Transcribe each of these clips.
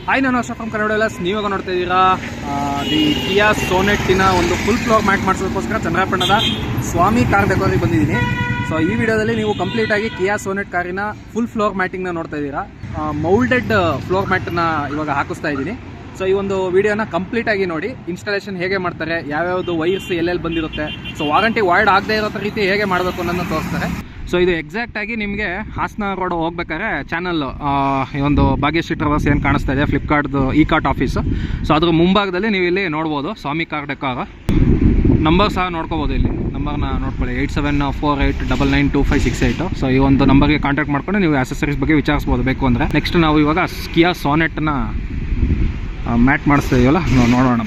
Hi, ನಾನು Ashok from Kannada ಎಲ್ಲಸ್. ನೀವಾಗ ನೋಡ್ತಾ ಇದ್ದೀರಾ ದಿ ಕಿಯಾ ಸೋನೆಟ್ಟಿನ ಒಂದು ಫುಲ್ ಫ್ಲೋರ್ ಮ್ಯಾಟ್ ಮಾಡಿಸೋದಕ್ಕೋಸ್ಕರ ಚಂದ್ರಪಟ್ಟಣದ ಸ್ವಾಮಿ ಕಾರ್ ಡೆಕೋರಿಗೆ ಬಂದಿದ್ದೀನಿ. ಸೊ ಈ ವಿಡಿಯೋದಲ್ಲಿ ನೀವು ಕಂಪ್ಲೀಟಾಗಿ ಕಿಯಾ ಸೋನೆಟ್ ಕಾರಿನ ಫುಲ್ ಫ್ಲೋರ್ ಮ್ಯಾಟಿಂಗ್ನ ನೋಡ್ತಾ ಇದ್ದೀರಾ. ಮೌಲ್ಡೆಡ್ ಫ್ಲೋರ್ ಮ್ಯಾಟನ್ನ ಇವಾಗ ಹಾಕಿಸ್ತಾ ಇದ್ದೀನಿ. ಸೊ ಈ ಒಂದು ವಿಡಿಯೋನ ಕಂಪ್ಲೀಟಾಗಿ ನೋಡಿ, ಇನ್ಸ್ಟಾಲೇಷನ್ ಹೇಗೆ ಮಾಡ್ತಾರೆ, ಯಾವ್ಯಾವುದು ವೈರ್ಸ್ ಎಲ್ಲೆಲ್ಲಿ ಬಂದಿರುತ್ತೆ, ಸೊ ವಾರಂಟಿ ವಾಯ್ಡ್ ಆಗದೆ ಇರೋ ರೀತಿ ಹೇಗೆ ಮಾಡಬೇಕು ಅನ್ನೋದನ್ನ ತೋರಿಸ್ತಾರೆ. ಸೊ ಇದು ಎಕ್ಸಾಕ್ಟಾಗಿ ನಿಮಗೆ ಹಾಸನ ರೋಡ್ ಹೋಗ್ಬೇಕಾದ್ರೆ ಚಾನಲ್ ಈ ಒಂದು ಭಾಗ್ಯಶ್ರೀ ಟ್ರಾವೆಲ್ಸ್ ಏನು ಕಾಣಿಸ್ತಾ ಇದೆ, ಫ್ಲಿಪ್ಕಾರ್ಟ್ದು ಈ ಕಾರ್ಟ್ ಆಫೀಸು. ಸೊ ಅದ್ರ ಮುಂಭಾಗದಲ್ಲಿ ನೀವು ಇಲ್ಲಿ ನೋಡ್ಬೋದು ಸ್ವಾಮಿ ಕಾರ್ ಡೆಕೋರ್. ನಂಬರ್ ಸಹ ನೋಡ್ಕೋಬೋದು, ಇಲ್ಲಿ ನಂಬರ್ನ ನೋಡ್ಕೊಳ್ಳಿ, 8748992568. ಸೊ ಈ ಒಂದು ನಂಬರ್ಗೆ ಕಾಂಟ್ಯಾಕ್ಟ್ ಮಾಡ್ಕೊಂಡು ನೀವು ಆಕ್ಸೆಸರೀಸ್ ಬಗ್ಗೆ ವಿಚಾರಿಸ್ಬೋದು ಬೇಕು ಅಂದರೆ. ನೆಕ್ಸ್ಟ್ ನಾವು ಇವಾಗ ಕಿಯಾ ಸೋನೆಟ್ನ ಮ್ಯಾಟ್ ಮಾಡಿಸ್ತಾ ಇದೀವಲ್ಲ, ನೋಡೋಣ.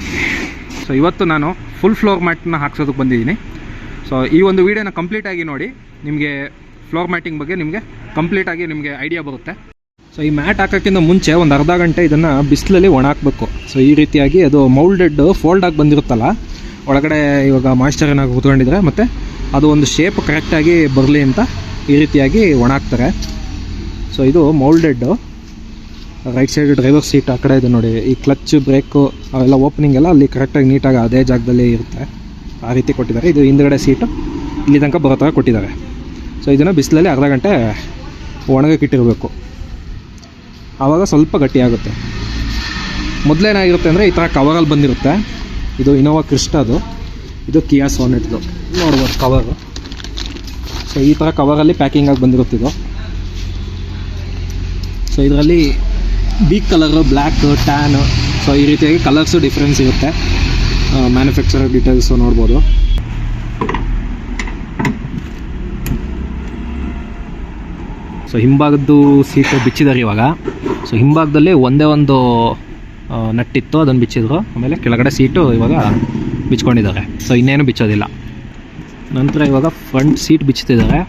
ಸೊ ಇವತ್ತು ನಾನು ಫುಲ್ ಫ್ಲೋರ್ ಮ್ಯಾಟ್ನ ಹಾಕ್ಸೋದಕ್ಕೆ ಬಂದಿದ್ದೀನಿ. ಸೊ ಈ ಒಂದು ವಿಡಿಯೋನ ಕಂಪ್ಲೀಟಾಗಿ ನೋಡಿ, ನಿಮಗೆ ಫ್ಲೋರ್ ಮ್ಯಾಟಿಂಗ್ ಬಗ್ಗೆ ನಿಮಗೆ ಕಂಪ್ಲೀಟಾಗಿ ನಿಮಗೆ ಐಡಿಯಾ ಬರುತ್ತೆ. ಸೊ ಈ ಮ್ಯಾಟ್ ಹಾಕೋಕ್ಕಿಂತ ಮುಂಚೆ ಒಂದು ಅರ್ಧ ಗಂಟೆ ಇದನ್ನು ಬಿಸಿಲಲ್ಲಿ ಒಣ ಹಾಕಬೇಕು. ಸೊ ಈ ರೀತಿಯಾಗಿ ಅದು ಮೌಲ್ಡೆಡ್ ಫೋಲ್ಡಾಗಿ ಬಂದಿರುತ್ತಲ್ಲ, ಒಳಗಡೆ ಇವಾಗ ಮಾಯ್ಶ್ಚರ್ ಏನಾಗಿ ಕೂತ್ಕೊಂಡಿದ್ರೆ ಮತ್ತು ಅದು ಒಂದು ಶೇಪ್ ಕರೆಕ್ಟಾಗಿ ಬರಲಿ ಅಂತ ಈ ರೀತಿಯಾಗಿ ಒಣ ಹಾಕ್ತಾರೆ. ಸೊ ಇದು ಮೌಲ್ಡೆಡ್ಡು. ರೈಟ್ ಸೈಡ್ ಡ್ರೈವರ್ ಸೀಟ್ ಆ ಕಡೆ ಇದೆ ನೋಡಿ, ಈ ಕ್ಲಚ್ ಬ್ರೇಕು ಅವೆಲ್ಲ ಓಪನಿಂಗ್ ಎಲ್ಲ ಅಲ್ಲಿ ಕರೆಕ್ಟಾಗಿ ನೀಟಾಗಿ ಅದೇ ಜಾಗದಲ್ಲಿ ಇರುತ್ತೆ, ಆ ರೀತಿ ಕೊಟ್ಟಿದ್ದಾರೆ. ಇದು ಹಿಂದ್ಗಡೆ ಸೀಟು ಇಲ್ಲಿ ತನಕ ಬರೋ ಥರ ಕೊಟ್ಟಿದ್ದಾರೆ. ಸೊ ಇದನ್ನು ಬಿಸಿಲಲ್ಲಿ ಅರ್ಧ ಗಂಟೆ ಒಣಗಕ್ಕಿಟ್ಟಿರಬೇಕು, ಆವಾಗ ಸ್ವಲ್ಪ ಗಟ್ಟಿಯಾಗುತ್ತೆ. ಮೊದಲೇನಾಗಿರುತ್ತೆ ಅಂದರೆ ಈ ಥರ ಕವರಲ್ಲಿ ಬಂದಿರುತ್ತೆ. ಇದು ಇನೋವಾ ಕ್ರಿಸ್ಟಾದು, ಇದು ಕಿಯಾ ಸೋನೆಟ್ದು ನೋಡ್ಬೋದು ಕವರು. ಸೊ ಈ ಥರ ಕವರಲ್ಲಿ ಪ್ಯಾಕಿಂಗಾಗಿ ಬಂದಿರುತ್ತೆ ಇದು. ಸೊ ಇದರಲ್ಲಿ beak colour, black, tan, so ಈ ರೀತಿಯಾಗಿ ಕಲರ್ಸು ಡಿಫ್ರೆನ್ಸ್ ಇರುತ್ತೆ. ಮ್ಯಾನುಫ್ಯಾಕ್ಚರರ್ ಡೀಟೇಲ್ಸು ನೋಡ್ಬೋದು. ಸೊ ಹಿಂಭಾಗದ್ದು ಸೀಟು ಬಿಚ್ಚಿದ್ದಾರೆ ಇವಾಗ. ಸೊ ಹಿಂಭಾಗದಲ್ಲಿ ಒಂದೇ ಒಂದು ನಟ್ಟಿತ್ತು, ಅದನ್ನು ಬಿಚ್ಚಿದ್ರು. ಆಮೇಲೆ ಕೆಳಗಡೆ ಸೀಟು ಇವಾಗ ಬಿಚ್ಕೊಂಡಿದ್ದಾರೆ. ಸೊ ಇನ್ನೇನು ಬಿಚ್ಚೋದಿಲ್ಲ. ನಂತರ ಇವಾಗ ಫ್ರಂಟ್ ಸೀಟ್ ಬಿಚ್ಚುತ್ತಿದ್ದಾರೆ.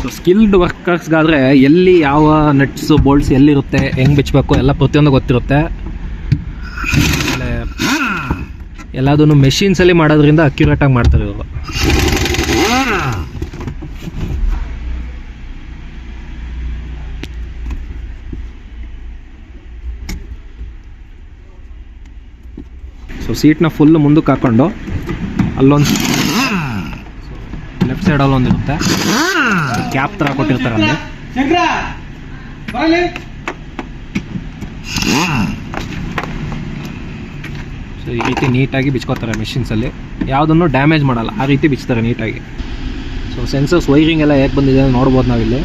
ಸೊ ಸ್ಕಿಲ್ಡ್ ವರ್ಕರ್ಸ್ಗಾದರೆ ಎಲ್ಲಿ ಯಾವ ನಟ್ಸು ಬೋಲ್ಟ್ಸ್ ಎಲ್ಲಿರುತ್ತೆ, ಹೆಂಗೆ ಬಿಚ್ಚಬೇಕು ಎಲ್ಲ ಪ್ರತಿಯೊಂದು ಗೊತ್ತಿರುತ್ತೆ. ಆಮೇಲೆ ಎಲ್ಲದನ್ನು ಮೆಷಿನ್ಸಲ್ಲಿ ಮಾಡೋದ್ರಿಂದ ಅಕ್ಯುರೇಟಾಗಿ ಮಾಡ್ತಾರೆ ಇವರು. ಸೊ ಸೀಟ್ನ ಫುಲ್ ಮುಂದಕ್ಕೆ ಹಾಕ್ಕೊಂಡು ಅಲ್ಲೊಂದು ಲೆಫ್ಟ್ ಸೈಡಲ್ಲಿ ಒಂದಿರುತ್ತೆ, ಕ್ಯಾಪ್ ಥರ ಕೊಟ್ಟಿರ್ತಾರೆ ಅಲ್ಲಿ. ಸೊ ಈ ರೀತಿ ನೀಟಾಗಿ ಬಿಚ್ಕೋತಾರೆ ಮೆಷಿನ್ಸಲ್ಲಿ, ಯಾವುದನ್ನು ಡ್ಯಾಮೇಜ್ ಮಾಡಲ್ಲ, ಆ ರೀತಿ ಬಿಚ್ತಾರೆ ನೀಟಾಗಿ. ಸೊ ಸೆನ್ಸರ್ಸ್ ವೈರಿಂಗ್ ಎಲ್ಲ ಹೇಗೆ ಬಂದಿದೆ ನೋಡ್ಬೋದು ನಾವಿಲ್ಲಿ,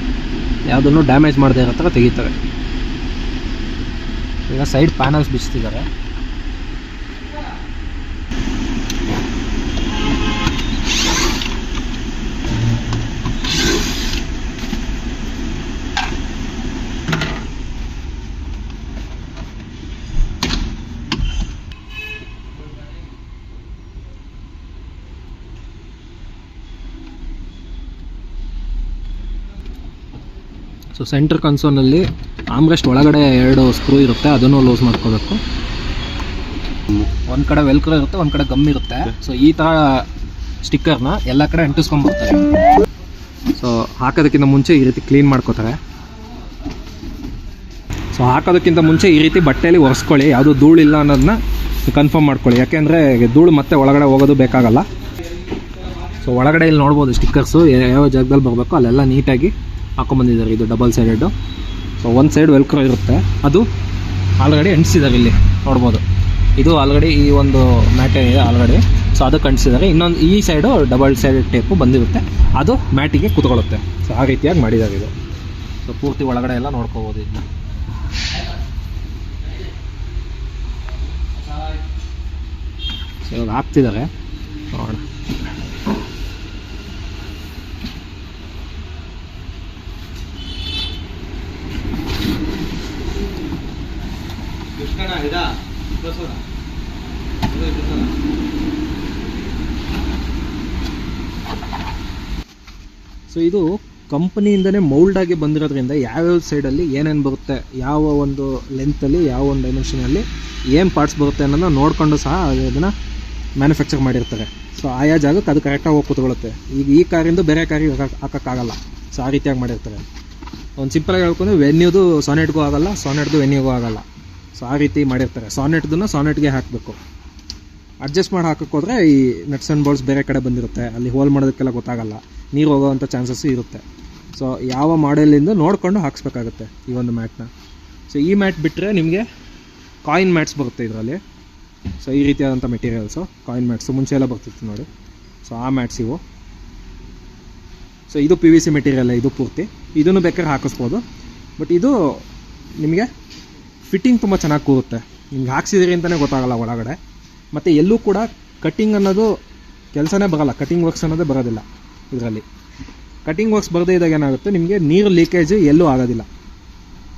ಯಾವುದನ್ನು ಡ್ಯಾಮೇಜ್ ಮಾಡದೇ ಇರೋ ಥರ ತೆಗಿತಾರೆ. ಈಗ ಸೈಡ್ ಪ್ಯಾನಲ್ಸ್ ಬಿಚ್ತಿದ್ದಾರೆ. ಸೊ ಸೆಂಟ್ರ್ ಕನ್ಸೋನಲ್ಲಿ ಆಮ್ರೆಸ್ಟ್ ಒಳಗಡೆ 2 ಸ್ಕ್ರೂ ಇರುತ್ತೆ, ಅದನ್ನು ಲೂಸ್ ಮಾಡ್ಕೋಬೇಕು. ಒಂದು ಕಡೆ ವೆಲ್ಕ್ರೋ ಇರುತ್ತೆ, ಒಂದು ಕಡೆ ಗಮ್ ಇರುತ್ತೆ. ಸೊ ಈ ಥರ ಸ್ಟಿಕ್ಕರ್ನ ಎಲ್ಲ ಕಡೆ ಅಂಟಿಸ್ಕೊಂಡ್ಬರ್ತಾರೆ. ಸೊ ಹಾಕೋದಕ್ಕಿಂತ ಮುಂಚೆ ಈ ರೀತಿ ಕ್ಲೀನ್ ಮಾಡ್ಕೋತಾರೆ. ಸೊ ಹಾಕೋದಕ್ಕಿಂತ ಮುಂಚೆ ಈ ರೀತಿ ಬಟ್ಟೆಯಲ್ಲಿ ಒರೆಸ್ಕೊಳ್ಳಿ, ಯಾವುದೂ ಧೂಳಿಲ್ಲ ಅನ್ನೋದನ್ನ ಕನ್ಫರ್ಮ್ ಮಾಡ್ಕೊಳ್ಳಿ. ಯಾಕೆಂದರೆ ಧೂಳು ಮತ್ತೆ ಒಳಗಡೆ ಹೋಗೋದು ಬೇಕಾಗಲ್ಲ. ಸೊ ಒಳಗಡೆ ಇಲ್ಲಿ ನೋಡ್ಬೋದು ಸ್ಟಿಕ್ಕರ್ಸು ಯಾವ ಜಾಗದಲ್ಲಿ ಬರಬೇಕು ಅಲ್ಲೆಲ್ಲ ನೀಟಾಗಿ ಹಾಕೊಂಡ್ಬಂದಿದ್ದಾರೆ. ಇದು ಡಬಲ್ ಸೈಡೆಡ್ಡು. ಸೊ ಒಂದು ಸೈಡ್ ವೆಲ್ಕ್ರೋ ಇರುತ್ತೆ, ಅದು ಆಲ್ರೆಡಿ ಅಂಟಿಸಿದ್ದಾರೆ, ಇಲ್ಲಿ ನೋಡ್ಬೋದು. ಇದು ಆಲ್ರೆಡಿ ಈ ಒಂದು ಮ್ಯಾಟ್ ಇದೆ ಆಲ್ರೆಡಿ, ಸೊ ಅದಕ್ಕೆ ಅಂಟಿಸಿದ್ದಾರೆ. ಇನ್ನೊಂದು ಈ ಸೈಡು ಡಬಲ್ ಸೈಡೆಡ್ ಟೇಪು ಬಂದಿರುತ್ತೆ, ಅದು ಮ್ಯಾಟಿಗೆ ಕೂತ್ಕೊಳ್ಳುತ್ತೆ. ಸೊ ಆ ರೀತಿಯಾಗಿ ಮಾಡಿದ್ದಾರೆ ಇದು. ಸೊ ಪೂರ್ತಿ ಒಳಗಡೆ ಎಲ್ಲ ನೋಡ್ಕೋಬೋದು ಇದನ್ನ. ಸೊ ಇವಾಗ ಹಾಕ್ತಿದ್ದಾರೆ, ನೋಡೋಣ. ಸೊ ಇದು ಕಂಪನಿಯಿಂದನೇ ಮೌಲ್ಡ್ ಆಗಿ ಬಂದಿರೋದ್ರಿಂದ ಯಾವ್ಯಾವ ಸೈಡಲ್ಲಿ ಏನೇನು ಬರುತ್ತೆ, ಯಾವ ಒಂದು ಲೆಂತಲ್ಲಿ, ಯಾವ ಒಂದು ಡೈಮೆನ್ಷನಲ್ಲಿ ಏನು ಪಾರ್ಟ್ಸ್ ಬರುತ್ತೆ ಅನ್ನೋದನ್ನ ನೋಡಿಕೊಂಡು ಸಹ ಅದನ್ನು ಮ್ಯಾನುಫ್ಯಾಕ್ಚರ್ ಮಾಡಿರ್ತಾರೆ. ಸೊ ಆಯಾ ಜಾಗಕ್ಕೆ ಅದು ಕರೆಕ್ಟಾಗಿ ಹೋಗಿ ಕೂತ್ಕೊಳ್ಳುತ್ತೆ. ಈಗ ಈ ಕಾರಿಂದ ಬೇರೆ ಕಾರಿಗೆ ಹಾಕೋಕ್ಕಾಗಲ್ಲ. ಸೊ ಆ ರೀತಿಯಾಗಿ ಮಾಡಿರ್ತಾರೆ. ಒಂದು ಸಿಂಪಲಾಗಿ ಹೇಳ್ಕೊಂಡು ವೆನ್ಯೂದು ಸಾನೆಟ್ಗೂ ಆಗೋಲ್ಲ, ಸಾನೆಟ್ದು ವೆನ್ಯೂಗೂ ಆಗೋಲ್ಲ. ಸೊ ಆ ರೀತಿ ಮಾಡಿರ್ತಾರೆ. ಸಾನೆಟ್ದನ್ನು ಸಾನೆಟ್ಗೆ ಹಾಕಬೇಕು. ಅಡ್ಜಸ್ಟ್ ಮಾಡಿ ಹಾಕಕ್ಕೆ ಹೋದರೆ ಈ ನಟ್ಸ್ ಆ್ಯಂಡ್ ಬೋಲ್ಟ್ಸ್ ಬೇರೆ ಕಡೆ ಬಂದಿರುತ್ತೆ, ಅಲ್ಲಿ ಹೋಲ್ ಮಾಡೋದಕ್ಕೆಲ್ಲ ಗೊತ್ತಾಗಲ್ಲ, ನೀರು ಹೋಗೋವಂಥ ಚಾನ್ಸಸ್ಸು ಇರುತ್ತೆ. ಸೊ ಯಾವ ಮಾಡೆಲಿಂದ ನೋಡಿಕೊಂಡು ಹಾಕ್ಸ್ಬೇಕಾಗುತ್ತೆ ಈ ಒಂದು ಮ್ಯಾಟ್ನ. ಸೊ ಈ ಮ್ಯಾಟ್ ಬಿಟ್ಟರೆ ನಿಮಗೆ ಕಾಯಿನ್ ಮ್ಯಾಟ್ಸ್ ಬರುತ್ತೆ ಇದರಲ್ಲಿ. ಸೊ ಈ ರೀತಿಯಾದಂಥ ಮೆಟೀರಿಯಲ್ಸು ಕಾಯಿನ್ ಮ್ಯಾಟ್ಸು ಮುಂಚೆ ಎಲ್ಲ ಬರ್ತಿತ್ತು ನೋಡಿ. ಸೊ ಆ ಮ್ಯಾಟ್ಸ್ ಇವು. ಸೊ ಇದು PVC ಮೆಟೀರಿಯಲ್, ಇದು ಪೂರ್ತಿ. ಇದನ್ನು ಬೇಕಾದ್ರೆ ಹಾಕಿಸ್ಬೋದು. ಬಟ್ ಇದು ನಿಮಗೆ ಫಿಟ್ಟಿಂಗ್ ತುಂಬ ಚೆನ್ನಾಗಿ ಕೂರುತ್ತೆ. ನಿಮ್ಗೆ ಹಾಕ್ಸಿದಿರಿ ಅಂತಲೇ ಗೊತ್ತಾಗಲ್ಲ ಒಳಗಡೆ. ಮತ್ತು ಎಲ್ಲೂ ಕೂಡ ಕಟ್ಟಿಂಗ್ ಅನ್ನೋದು ಕೆಲಸನೇ ಬರೋಲ್ಲ, ಕಟ್ಟಿಂಗ್ ವರ್ಕ್ಸ್ ಅನ್ನೋದೇ ಬರೋದಿಲ್ಲ ಇದರಲ್ಲಿ. ಕಟ್ಟಿಂಗ್ ವರ್ಕ್ಸ್ ಬರದೇ ಇದ್ದಾಗ ಏನಾಗುತ್ತೆ, ನಿಮಗೆ ನೀರು ಲೀಕೇಜ್ ಎಲ್ಲೂ ಆಗೋದಿಲ್ಲ.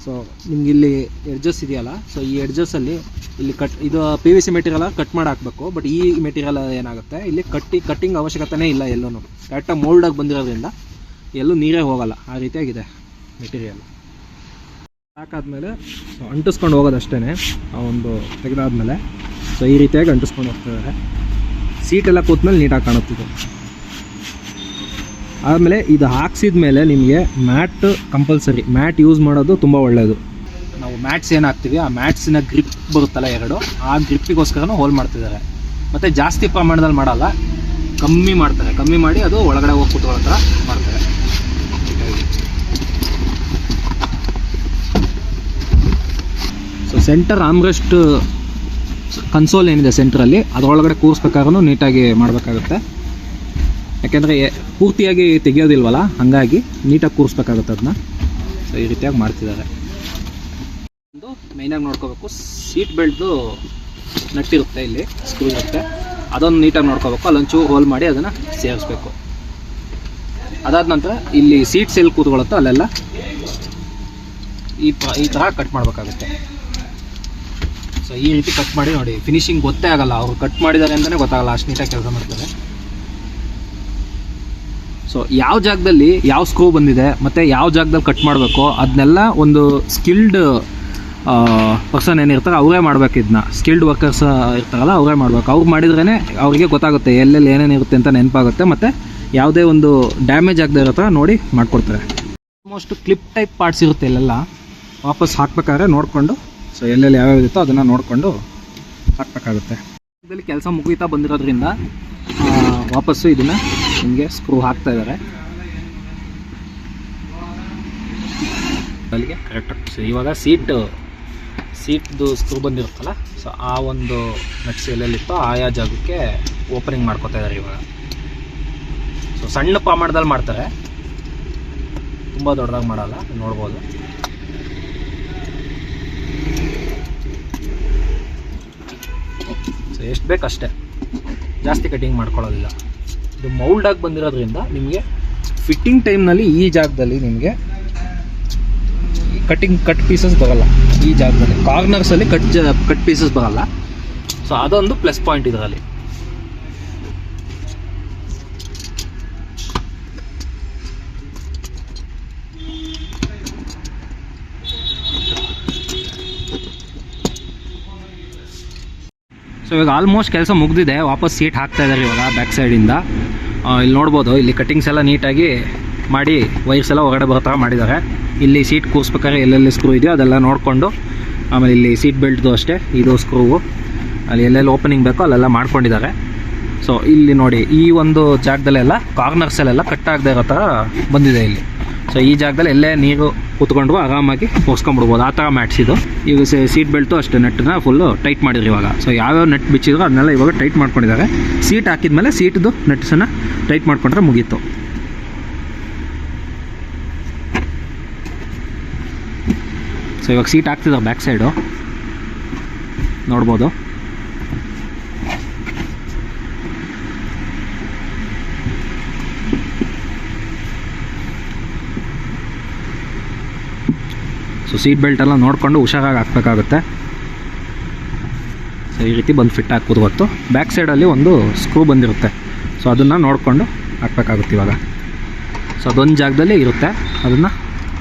ಸೊ ನಿಮ್ಗೆ ಇಲ್ಲಿ ಎಡ್ಜಸ್ ಇದೆಯಲ್ಲ, ಸೊ ಈ ಎಡ್ಜಸ್ಸಲ್ಲಿ ಇಲ್ಲಿ ಇದು PVC ಮೆಟೀರಿಯಲ್ ಕಟ್ ಮಾಡಿ ಹಾಕಬೇಕು. ಬಟ್ ಈ ಮೆಟೀರಿಯಲ್ ಏನಾಗುತ್ತೆ, ಇಲ್ಲಿ ಕಟ್ಟಿಂಗ್ ಅವಶ್ಯಕತೆನೇ ಇಲ್ಲ. ಎಲ್ಲೂ ಕರೆಕ್ಟಾಗಿ ಮೋಲ್ಡಾಗಿ ಬಂದಿರೋದ್ರಿಂದ ಎಲ್ಲೂ ನೀರೇ ಹೋಗಲ್ಲ. ಆ ರೀತಿಯಾಗಿದೆ ಮೆಟೀರಿಯಲ್. ಹಾಕಾದ್ಮೇಲೆ ಸೊ ಅಂಟಿಸ್ಕೊಂಡು ಹೋಗೋದಷ್ಟೇ. ಆ ಒಂದು ತೆಗೆದಾದ್ಮೇಲೆ ಸೊ ಈ ರೀತಿಯಾಗಿ ಅಂಟಿಸ್ಕೊಂಡು ಹೋಗ್ತಿದ್ದಾರೆ. ಸೀಟೆಲ್ಲ ಕೂತ್ಮೇಲೆ ನೀಟಾಗಿ ಕಾಣುತ್ತಿದೆ. ಆದಮೇಲೆ ಇದು ಹಾಕ್ಸಿದ ಮೇಲೆ ನಿಮಗೆ ಮ್ಯಾಟ್ ಕಂಪಲ್ಸರಿ. ಮ್ಯಾಟ್ ಯೂಸ್ ಮಾಡೋದು ತುಂಬ ಒಳ್ಳೆಯದು. ನಾವು ಮ್ಯಾಟ್ಸ್ ಏನು ಹಾಕ್ತೀವಿ, ಆ ಮ್ಯಾಟ್ಸಿನ ಗ್ರಿಪ್ ಬರುತ್ತಲ್ಲ ಎರಡು, ಆ ಗ್ರಿಪ್ಪಿಗೋಸ್ಕರನೂ ಹೋಲ್ ಮಾಡ್ತಿದ್ದಾರೆ. ಮತ್ತು ಜಾಸ್ತಿ ಪ್ರಮಾಣದಲ್ಲಿ ಮಾಡಲ್ಲ, ಕಮ್ಮಿ ಮಾಡ್ತಾರೆ. ಕಮ್ಮಿ ಮಾಡಿ ಅದು ಒಳಗಡೆ ಹೋಗಿ ಕೂತ್ಕೊಳ್ಳೋ ಥರ ಮಾಡ್ತಾರೆ. ಸೊ ಸೆಂಟರ್ ಆಮ್ರೆಸ್ಟ್ ಕನ್ಸೋಲ್ ಏನಿದೆ ಸೆಂಟ್ರಲ್ಲಿ, ಅದರೊಳಗಡೆ ಕೂರಿಸ್ಬೇಕಾದ್ರೂ ನೀಟಾಗಿ ಮಾಡಬೇಕಾಗುತ್ತೆ. ಯಾಕೆಂದರೆ ಪೂರ್ತಿಯಾಗಿ ತೆಗಿಯೋದಿಲ್ವಲ್ಲ, ಹಾಗಾಗಿ ನೀಟಾಗಿ ಕೂರಿಸ್ಬೇಕಾಗುತ್ತೆ ಅದನ್ನ. ಸೊ ಈ ರೀತಿಯಾಗಿ ಮಾಡ್ತಿದ್ದಾರೆ. ಒಂದು ಮೇಯ್ನಾಗಿ ನೋಡ್ಕೋಬೇಕು, ಸೀಟ್ ಬೆಲ್ಟ್ದು ನಟ್ಟಿರುತ್ತೆ, ಇಲ್ಲಿ ಸ್ಕ್ರೂ ಇರುತ್ತೆ, ಅದೊಂದು ನೀಟಾಗಿ ನೋಡ್ಕೋಬೇಕು. ಅಲ್ಲೊಂಚೂರು ಹೋಲ್ ಮಾಡಿ ಅದನ್ನು ಸೇರಿಸ್ಬೇಕು. ಅದಾದ ನಂತರ ಇಲ್ಲಿ ಸೀಟ್ಸ್ ಎಲ್ಲಿ ಕೂತ್ಕೊಳ್ಳುತ್ತೋ ಅಲ್ಲೆಲ್ಲ ಈ ಥರ ಕಟ್ ಮಾಡಬೇಕಾಗುತ್ತೆ. ಸೊ ಈ ರೀತಿ ಕಟ್ ಮಾಡಿ ನೋಡಿ, ಫಿನಿಶಿಂಗ್ ಗೊತ್ತೇ ಆಗಲ್ಲ, ಅವರು ಕಟ್ ಮಾಡಿದ್ದಾರೆ ಅಂತಲೇ ಗೊತ್ತಾಗಲ್ಲ, ಅಷ್ಟು ನೀಟಾಗಿ ಕೆಲಸ ಮಾಡ್ತಾರೆ. ಸೊ ಯಾವ ಜಾಗದಲ್ಲಿ ಯಾವ ಸ್ಕ್ರೂ ಬಂದಿದೆ ಮತ್ತು ಯಾವ ಜಾಗದಲ್ಲಿ ಕಟ್ ಮಾಡಬೇಕು ಅದನ್ನೆಲ್ಲ ಒಂದು ಸ್ಕಿಲ್ಡ್ ಪರ್ಸನ್ ಏನಿರ್ತಾರೆ ಅವರೇ ಮಾಡಬೇಕು. ಇದನ್ನ ಸ್ಕಿಲ್ಡ್ ವರ್ಕರ್ಸ್ ಇರ್ತಾರಲ್ಲ ಅವರೇ ಮಾಡಬೇಕು. ಅವ್ರು ಮಾಡಿದ್ರೇ ಅವರಿಗೆ ಗೊತ್ತಾಗುತ್ತೆ ಎಲ್ಲೆಲ್ಲಿ ಏನೇನು ಇರುತ್ತೆ ಅಂತ ನೆನಪಾಗುತ್ತೆ. ಮತ್ತು ಯಾವುದೇ ಒಂದು ಡ್ಯಾಮೇಜ್ ಆಗದೆ ಇರೋ ಥರ ನೋಡಿ ಮಾಡಿಕೊಡ್ತಾರೆ. ಆಲ್ಮೋಸ್ಟ್ ಕ್ಲಿಪ್ ಟೈಪ್ ಪಾರ್ಟ್ಸ್ ಇರುತ್ತೆ ಇಲ್ಲೆಲ್ಲ, ವಾಪಸ್ ಹಾಕ್ಬೇಕಾದ್ರೆ ನೋಡಿಕೊಂಡು, ಸೊ ಎಲ್ಲೆಲ್ಲಿ ಯಾವ್ಯಾವ ಇರುತ್ತೋ ಅದನ್ನು ನೋಡಿಕೊಂಡು ಹಾಕಬೇಕಾಗುತ್ತೆ. ಇದರಲ್ಲಿ ಕೆಲಸ ಮುಗಿತಾ ಬಂದಿರೋದ್ರಿಂದ ವಾಪಸ್ಸು ಇದನ್ನು ನಿಮಗೆ ಸ್ಕ್ರೂ ಹಾಕ್ತಾ ಇದ್ದಾರೆ ಅಲ್ಲಿಗೆ ಕರೆಕ್ಟಾಗಿ. ಸೊ ಇವಾಗ ಸೀಟ್ದು ಸ್ಕ್ರೂ ಬಂದಿರುತ್ತಲ್ಲ, ಸೊ ಆ ಒಂದು ನಟ್ಸ್ ಎಲ್ಲೆಲ್ಲಿತ್ತೋ ಆಯಾ ಜಾಗಕ್ಕೆ ಓಪನಿಂಗ್ ಮಾಡ್ಕೊತಾ ಇದ್ದಾರೆ ಇವಾಗ. ಸೊ ಸಣ್ಣ ಪ್ರಮಾಣದಲ್ಲಿ ಮಾಡ್ತಾರೆ, ತುಂಬ ದೊಡ್ಡದಾಗಿ ಮಾಡಲ್ಲ, ನೋಡ್ಬೋದು. ಸೊ ಎಷ್ಟು ಬೇಕಷ್ಟೇ, ಜಾಸ್ತಿ ಕಟಿಂಗ್ ಮಾಡ್ಕೊಳ್ಳೋದಿಲ್ಲ. ಇದು ಮೌಲ್ಡಾಗಿ ಬಂದಿರೋದ್ರಿಂದ ನಿಮಗೆ ಫಿಟ್ಟಿಂಗ್ ಟೈಮ್ನಲ್ಲಿ ಈ ಜಾಗದಲ್ಲಿ ನಿಮಗೆ ಕಟ್ ಪೀಸಸ್ ಬರೋಲ್ಲ. ಈ ಜಾಗದಲ್ಲಿ ಕಾರ್ನರ್ಸಲ್ಲಿ ಕಟ್ ಪೀಸಸ್ ಬರೋಲ್ಲ. ಸೊ ಅದೊಂದು ಪ್ಲಸ್ ಪಾಯಿಂಟ್ ಇದರಲ್ಲಿ. ಸೊ ಇವಾಗ ಆಲ್ಮೋಸ್ಟ್ ಕೆಲಸ ಮುಗಿದಿದೆ. ವಾಪಸ್ ಸೀಟ್ ಹಾಕ್ತಾ ಇದ್ದಾರೆ ಇವಾಗ ಬ್ಯಾಕ್ ಸೈಡಿಂದ. ಇಲ್ಲಿ ನೋಡ್ಬೋದು, ಇಲ್ಲಿ ಕಟ್ಟಿಂಗ್ಸ್ ಎಲ್ಲ ನೀಟಾಗಿ ಮಾಡಿ ವೈರ್ಸ್ ಎಲ್ಲ ಹೊರಗಡೆ ಬರೋ ಥರ ಮಾಡಿದ್ದಾರೆ. ಇಲ್ಲಿ ಸೀಟ್ ಕೂರಿಸ್ಬೇಕಾದ್ರೆ ಎಲ್ಲೆಲ್ಲಿ ಸ್ಕ್ರೂ ಇದೆಯೋ ಅದೆಲ್ಲ ನೋಡಿಕೊಂಡು, ಆಮೇಲೆ ಇಲ್ಲಿ ಸೀಟ್ ಬೆಲ್ಟ್ದು ಅಷ್ಟೇ, ಇದು ಸ್ಕ್ರೂವು ಅಲ್ಲಿ ಎಲ್ಲೆಲ್ಲಿ ಓಪನಿಂಗ್ ಬೇಕೋ ಅಲ್ಲೆಲ್ಲ ಮಾಡ್ಕೊಂಡಿದ್ದಾರೆ. ಸೊ ಇಲ್ಲಿ ನೋಡಿ, ಈ ಒಂದು ಜಾಗದಲ್ಲೆಲ್ಲ ಕಾರ್ನರ್ಸಲ್ಲೆಲ್ಲ ಕಟ್ಟಾಗದೇ ಇರೋ ಥರ ಬಂದಿದೆ ಇಲ್ಲಿ. ಸೊ ಈ ಜಾಗದಲ್ಲಿ ಎಲ್ಲೇ ನೀರು ಕೂತ್ಕೊಂಡ್ರು ಆರಾಮಾಗಿ ಒರೆಸ್ಕೊಂಡ್ಬಿಡ್ಬೋದು, ಆ ಥರ ಮ್ಯಾಟ್ಸ್ ಇದು. ಈಗ ಸೀಟ್ ಬೆಲ್ಟು ಅಷ್ಟೇ ನಟ್ಟನ್ನ ಫುಲ್ಲು ಟೈಟ್ ಮಾಡಿದ್ರು ಇವಾಗ. ಸೊ ಯಾವ್ಯಾವ ನಟ್ ಬಿಚ್ಚಿದ್ರು ಅದನ್ನೆಲ್ಲ ಇವಾಗ ಟೈಟ್ ಮಾಡ್ಕೊಂಡಿದ್ದಾರೆ. ಸೀಟ್ ಹಾಕಿದ್ಮೇಲೆ ಸೀಟ್ದು ನಟ್ಸನ್ನು ಟೈಟ್ ಮಾಡ್ಕೊಂಡ್ರೆ ಮುಗೀತು. ಸೊ ಇವಾಗ ಸೀಟ್ ಹಾಕ್ತಿದ್ದಾರೆ ಬ್ಯಾಕ್ ಸೈಡು, ನೋಡ್ಬೋದು. ಸೊ ಸೀಟ್ ಬೆಲ್ಟೆಲ್ಲ ನೋಡಿಕೊಂಡು ಹುಷಾರಾಗಿ ಹಾಕಬೇಕಾಗುತ್ತೆ. ಸೊ ಈ ರೀತಿ ಬಂದು ಫಿಟ್ ಹಾಕ್ಬೋದು. ಗೊತ್ತು ಬ್ಯಾಕ್ ಸೈಡಲ್ಲಿ ಒಂದು ಸ್ಕ್ರೂ ಬಂದಿರುತ್ತೆ, ಸೊ ಅದನ್ನು ನೋಡಿಕೊಂಡು ಹಾಕಬೇಕಾಗುತ್ತೆ ಇವಾಗ. ಸೊ ಅದೊಂದು ಜಾಗದಲ್ಲಿ ಇರುತ್ತೆ, ಅದನ್ನು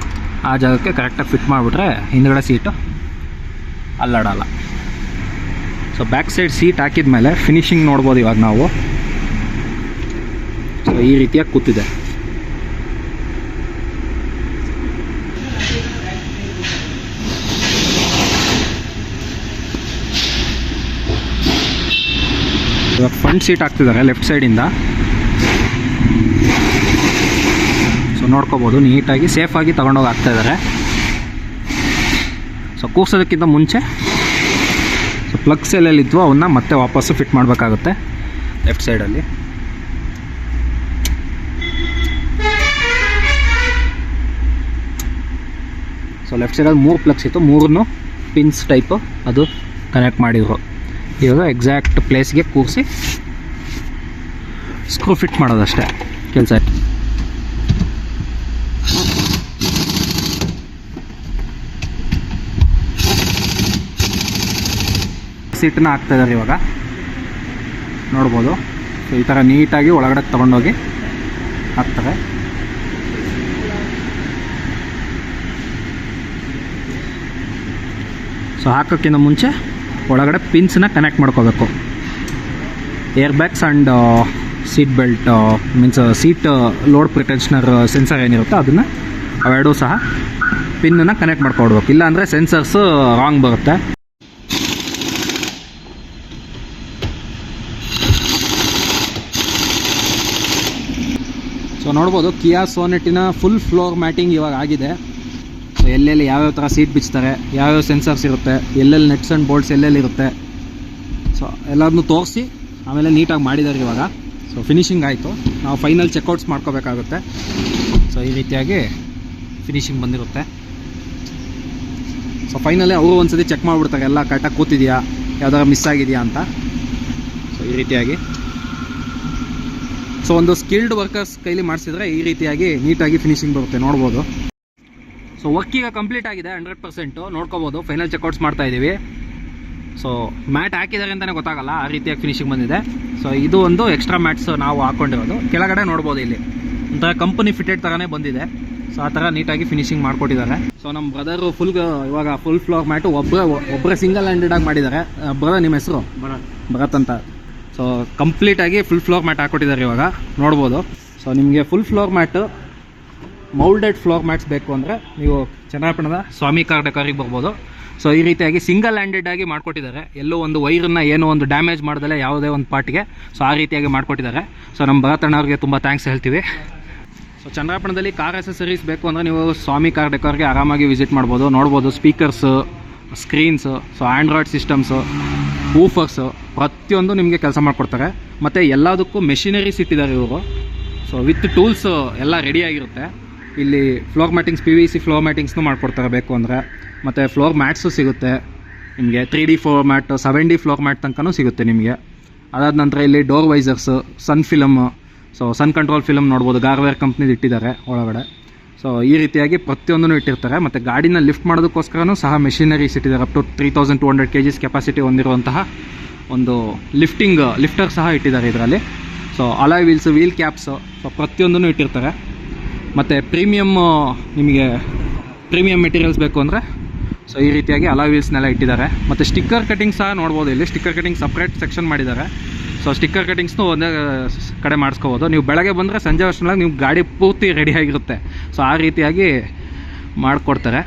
ಆ ಜಾಗಕ್ಕೆ ಕರೆಕ್ಟಾಗಿ ಫಿಟ್ ಮಾಡಿಬಿಟ್ರೆ ಹಿಂದ್ಗಡೆ ಸೀಟು ಅಲ್ಲಾಡಲ್ಲ. ಸೊ ಬ್ಯಾಕ್ ಸೈಡ್ ಸೀಟ್ ಹಾಕಿದ ಮೇಲೆ ಫಿನಿಶಿಂಗ್ ನೋಡ್ಬೋದು ಇವಾಗ ನಾವು. ಸೊ ಈ ರೀತಿಯಾಗಿ ಕೂತಿದೆ. ಫ್ರಂಟ್ ಸೀಟ್ ಹಾಕ್ತಿದ್ದಾರೆ ಲೆಫ್ಟ್ ಸೈಡಿಂದ. ಸೊ ನೋಡ್ಕೋಬೋದು, ನೀಟಾಗಿ ಸೇಫಾಗಿ ತೊಗೊಂಡೋಗಿ ಹಾಕ್ತಾಯಿದ್ದಾರೆ. ಸೊ ಕೂರ್ಸೋದಕ್ಕಿಂತ ಮುಂಚೆ ಸೊ ಪ್ಲಗ್ಸ್ ಎಲ್ಲೆಲ್ಲಿದ್ವು ಅವನ್ನ ಮತ್ತೆ ವಾಪಸ್ಸು ಫಿಟ್ ಮಾಡಬೇಕಾಗುತ್ತೆ ಲೆಫ್ಟ್ ಸೈಡಲ್ಲಿ. ಸೊ ಲೆಫ್ಟ್ ಸೈಡಲ್ಲಿ 3 ಪ್ಲಗ್ಸ್ ಇತ್ತು, 3 ಪಿನ್ಸ್ ಟೈಪು ಅದು ಕನೆಕ್ಟ್ ಮಾಡಿದ್ರು. ಇವಾಗ ಎಕ್ಸಾಕ್ಟ್ ಪ್ಲೇಸ್ಗೆ ಕೂರಿಸಿ ಸ್ಕ್ರೂ ಫಿಟ್ ಮಾಡೋದಷ್ಟೇ ಕೆಲಸ. ಸೀಟನ್ನ ಹಾಕ್ತಾಯಿದ್ದಾರೆ ಇವಾಗ ನೋಡ್ಬೋದು. ಸೊ ಈ ಥರ ನೀಟಾಗಿ ಒಳಗಡೆ ತೊಗೊಂಡೋಗಿ ಹಾಕ್ತಾರೆ. ಸೊ ಹಾಕೋಕ್ಕಿಂತ ಮುಂಚೆ ಒಳಗಡೆ ಪಿನ್ಸ್ನ ಕನೆಕ್ಟ್ ಮಾಡ್ಕೋಬೇಕು. Air bags and seat belt means seat load pretensioner sensor ಏನಿರುತ್ತೆ ಅದನ್ನು ಅವೆರಡೂ ಸಹ ಪಿನ್ನನ್ನು ಕನೆಕ್ಟ್ ಮಾಡ್ಕೊಡ್ಬೇಕು, ಇಲ್ಲಾಂದರೆ ಸೆನ್ಸರ್ಸು ರಾಂಗ್ ಬರುತ್ತೆ. ಸೊ ನೋಡ್ಬೋದು ಕಿಯಾ ಸೋನೆಟ್ಟಿನ ಫುಲ್ ಫ್ಲೋರ್ ಮ್ಯಾಟಿಂಗ್ ಇವಾಗ ಆಗಿದೆ. ಸೊ ಎಲ್ಲೆಲ್ಲಿ ಯಾವ್ಯಾವ ಥರ ಸೀಟ್ ಬಿಚ್ತಾರೆ, ಯಾವ್ಯಾವ ಸೆನ್ಸರ್ಸ್ ಇರುತ್ತೆ, ಎಲ್ಲೆಲ್ಲಿ ನೆಟ್ಸ್ ಆ್ಯಂಡ್ ಬೋಲ್ಟ್ಸ್ ಎಲ್ಲೆಲ್ಲಿ ಇರುತ್ತೆ, ಸೊ ಎಲ್ಲದನ್ನೂ ತೋರಿಸಿ ಆಮೇಲೆ ನೀಟಾಗಿ ಮಾಡಿದ್ದಾರೆ ಇವಾಗ. ಸೊ ಫಿನಿಷಿಂಗ್ ಆಯಿತು, ನಾವು ಫೈನಲ್ ಚೆಕ್ಔಟ್ಸ್ ಮಾಡ್ಕೋಬೇಕಾಗುತ್ತೆ. ಸೊ ಈ ರೀತಿಯಾಗಿ ಫಿನಿಷಿಂಗ್ ಬಂದಿರುತ್ತೆ. ಸೊ ಫೈನಲಿ ಅವರು ಒಂದ್ಸತಿ ಚೆಕ್ ಮಾಡಿಬಿಡ್ತಾರೆ ಎಲ್ಲ ಕರೆಕ್ಟಾಗಿ ಕೂತಿದೆಯಾ, ಯಾವ್ದಾರು ಮಿಸ್ ಆಗಿದೆಯಾ ಅಂತ. ಸೊ ಈ ರೀತಿಯಾಗಿ ಸೊ ಒಂದು ಸ್ಕಿಲ್ಡ್ ವರ್ಕರ್ಸ್ ಕೈಲಿ ಮಾಡಿಸಿದ್ರೆ ಈ ರೀತಿಯಾಗಿ ನೀಟಾಗಿ ಫಿನಿಷಿಂಗ್ ಬರುತ್ತೆ ನೋಡ್ಬೋದು. ಸೊ ವರ್ಕ್ ಈಗ ಕಂಪ್ಲೀಟ್ ಆಗಿದೆ 100%. ನೋಡ್ಕೋಬೋದು ಫೈನಲ್ ಚೆಕ್ಔಟ್ಸ್ ಮಾಡ್ತಾ ಇದ್ದೀವಿ. ಸೊ ಮ್ಯಾಟ್ ಹಾಕಿದ್ದಾರೆ ಅಂತಲೇ ಗೊತ್ತಾಗಲ್ಲ, ಆ ರೀತಿಯಾಗಿ ಫಿನಿಷಿಂಗ್ ಬಂದಿದೆ. ಸೊ ಇದು ಒಂದು ಎಕ್ಸ್ಟ್ರಾ ಮ್ಯಾಟ್ಸ್ ನಾವು ಹಾಕ್ಕೊಂಡಿರೋದು. ಕೆಳಗಡೆ ನೋಡ್ಬೋದು ಇಲ್ಲಿ ಒಂಥರ ಕಂಪನಿ ಫಿಟೆಡ್ ಥರನೇ ಬಂದಿದೆ. ಸೊ ಆ ಥರ ನೀಟಾಗಿ ಫಿನಿಷಿಂಗ್ ಮಾಡಿಕೊಟ್ಟಿದ್ದಾರೆ. ಸೊ ನಮ್ಮ ಬ್ರದರು ಇವಾಗ ಫುಲ್ ಫ್ಲೋರ್ ಮ್ಯಾಟು ಒಬ್ಬರೇ ಸಿಂಗಲ್ ಹ್ಯಾಂಡೆಡಾಗಿ ಮಾಡಿದ್ದಾರೆ. ಬ್ರದರ್ ನಿಮ್ಮ ಹೆಸರು? ಭರತ್ ಅಂತ. ಸೊ ಕಂಪ್ಲೀಟಾಗಿ ಫುಲ್ ಫ್ಲೋರ್ ಮ್ಯಾಟ್ ಹಾಕ್ಕೊಟ್ಟಿದ್ದಾರೆ ಇವಾಗ ನೋಡ್ಬೋದು. ಸೊ ನಿಮಗೆ full floor mat moulded floor mats ಬೇಕು ಅಂದರೆ ನೀವು ಚನ್ನರಾಯಪಟ್ಟಣದ ಸ್ವಾಮಿ ಕಾರ್ ಡೆಕೋರಿಗೆ ಬರ್ಬೋದು. ಸೊ ಈ ರೀತಿಯಾಗಿ ಸಿಂಗಲ್ ಹ್ಯಾಂಡೆಡಾಗಿ ಮಾಡಿಕೊಟ್ಟಿದ್ದಾರೆ. ಎಲ್ಲೋ ಒಂದು ವೈರನ್ನ ಏನೋ ಒಂದು ಡ್ಯಾಮೇಜ್ ಮಾಡ್ದಲೆ ಯಾವುದೇ ಒಂದು ಪಾರ್ಟಿಗೆ ಸೊ ಆ ರೀತಿಯಾಗಿ ಮಾಡಿಕೊಟ್ಟಿದ್ದಾರೆ. ಸೊ ನಮ್ಮ ಭರತಣ್ಣವ್ರಿಗೆ ತುಂಬ ಥ್ಯಾಂಕ್ಸ್ ಹೇಳ್ತೀವಿ. ಸೊ ಚನ್ನರಾಯಪಟ್ಟಣದಲ್ಲಿ ಕಾರ್ ಅಸೆಸರೀಸ್ ಬೇಕು ಅಂದರೆ ನೀವು ಸ್ವಾಮಿ ಕಾರ್ ಡೆಕೋರ್ಗೆ ಆರಾಮಾಗಿ ವಿಸಿಟ್ ಮಾಡ್ಬೋದು. ನೋಡ್ಬೋದು speakers, screens, so Android systems, woofers ಪ್ರತಿಯೊಂದು ನಿಮಗೆ ಕೆಲಸ ಮಾಡಿಕೊಡ್ತಾರೆ. ಮತ್ತು ಎಲ್ಲದಕ್ಕೂ ಮೆಷಿನರೀಸ್ ಇಟ್ಟಿದ್ದಾರೆ ಇವರು. ಸೊ ವಿತ್ ಟೂಲ್ಸು ಎಲ್ಲ ರೆಡಿಯಾಗಿರುತ್ತೆ. ಇಲ್ಲಿ ಫ್ಲೋರ್ ಮ್ಯಾಟಿಂಗ್ಸ್ PVC ಫ್ಲೋರ್ ಮ್ಯಾಟಿಂಗ್ಸ್ನೂ ಮಾಡಿಕೊಡ್ತಾರೆ ಬೇಕು ಅಂದರೆ. ಮತ್ತು ಫ್ಲೋರ್ ಮ್ಯಾಟ್ಸು ಸಿಗುತ್ತೆ ನಿಮಗೆ, 3D floor mat, 7D floor mat ತನಕನೂ ಸಿಗುತ್ತೆ ನಿಮಗೆ. ಅದಾದ ನಂತರ ಇಲ್ಲಿ ಡೋರ್ ವೈಸರ್ಸು, ಸನ್ ಫಿಲಮ್, ಸೊ ಸನ್ ಕಂಟ್ರೋಲ್ ಫಿಲಮ್ ನೋಡ್ಬೋದು, ಗಾರ್ವೇರ್ ಕಂಪ್ನಿದು ಇಟ್ಟಿದ್ದಾರೆ ಒಳಗಡೆ. ಸೊ ಈ ರೀತಿಯಾಗಿ ಪ್ರತಿಯೊಂದನ್ನು ಇಟ್ಟಿರ್ತಾರೆ. ಮತ್ತು ಗಾಡಿನ ಲಿಫ್ಟ್ ಮಾಡೋದಕ್ಕೋಸ್ಕರನೂ ಸಹ ಮೆಷಿನರೀಸ್ ಇಟ್ಟಿದ್ದಾರೆ. ಅಪ್ ಟು 3200 kgs ಕೆಪಾಸಿಟಿ ಹೊಂದಿರುವಂತಹ ಒಂದು ಲಿಫ್ಟರ್ ಸಹ ಇಟ್ಟಿದ್ದಾರೆ ಇದರಲ್ಲಿ. So alloy wheels, wheel caps, so ಪ್ರತಿಯೊಂದನ್ನು ಇಟ್ಟಿರ್ತಾರೆ. ಮತ್ತು ಪ್ರೀಮಿಯಮ್ ಮೆಟೀರಿಯಲ್ಸ್ ಬೇಕು ಅಂದರೆ ಸೊ ಈ ರೀತಿಯಾಗಿ ಅಲಾಯ್ ವೀಲ್ಸ್ನೆಲ್ಲ ಇಟ್ಟಿದ್ದಾರೆ. ಮತ್ತು ಸ್ಟಿಕ್ಕರ್ ಕಟಿಂಗ್ ಸಹ ನೋಡ್ಬೋದು. ಇಲ್ಲಿ ಸ್ಟಿಕ್ಕರ್ ಕಟಿಂಗ್ ಸಪ್ರೇಟ್ ಸೆಕ್ಷನ್ ಮಾಡಿದ್ದಾರೆ. ಸೊ ಸ್ಟಿಕ್ಕರ್ ಕಟಿಂಗ್ಸ್ನು ಒಂದೇ ಕಡೆ ಮಾಡಿಸ್ಕೋಬೋದು. ನೀವು ಬೆಳಗ್ಗೆ ಬಂದರೆ ಸಂಜೆ ಅಷ್ಟರೊಳಗೆ ನೀವು ಗಾಡಿ ಪೂರ್ತಿ ರೆಡಿಯಾಗಿರುತ್ತೆ. ಸೊ ಆ ರೀತಿಯಾಗಿ ಮಾಡಿಕೊಡ್ತಾರೆ.